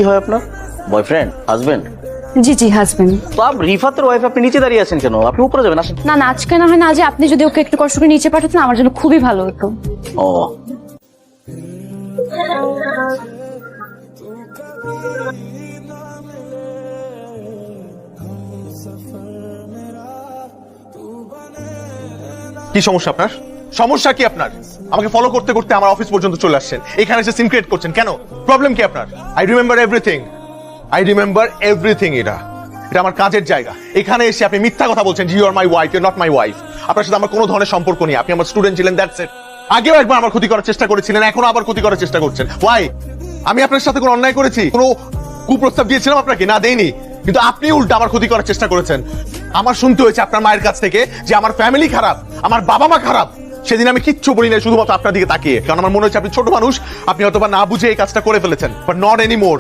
কি হয় আপনার? Boyfriend, husband? জি জি হাজবেন্ড। তো আপনি রিফাতের ওয়াইফ, আপনি নিচে দাঁড়িয়ে আছেন কেন? আপনি উপরে যাবেন, আসেন। না না আজকে না হয় না, আজ আপনি যদি ওকে একটু কষ্ট করে নিচে পাঠাতেন আমার জন্য খুবই ভালো হতো। ও কি সমস্যা আপনার? সমস্যা কি আপনার? আমাকে ফলো করতে করতে আমার অফিস পর্যন্ত চলে আসছেন, এখানে এসে সিন ক্রিয়েট করছেন কেন? প্রবলেম কি আপনার? I remember everything. এটা আমার কাজের জায়গা। এখানে এসে আপনি মিথ্যা কথা বলছেন, you are my wife, you are not my wife. আপনার সাথে আমার কোনো ধরনের সম্পর্ক নেই। আপনি আমার স্টুডেন্ট ছিলেন, দ্যাটস ইট। আগেও একবার আমার ক্ষতি করার চেষ্টা করেছিলেন, এখনো আবার ক্ষতি করার চেষ্টা করছেন। ওয়াই? আমি আপনার সাথে কোনো অন্যায় করেছি? কোনো কুপ্রস্তাব দিয়েছিলাম আপনাকে? না, দেইনি। কিন্তু আপনি উল্টা আমার ক্ষতি করার চেষ্টা করেছেন। আমার শুনতে হয়েছে আপনার মায়ের কাছ থেকে যে আমার ফ্যামিলি খারাপ, আমার বাবা মা খারাপ। সেদিন আমি কিচ্ছু বলি না, শুধুমাত্র আপনার দিকে তাকিয়ে, কারণ আমার মনে হচ্ছে আপনি ছোট মানুষ, আপনি হয়তো বা না বুঝে এই কাজটা করে ফেলেছেন, বাট নট এনিমোর।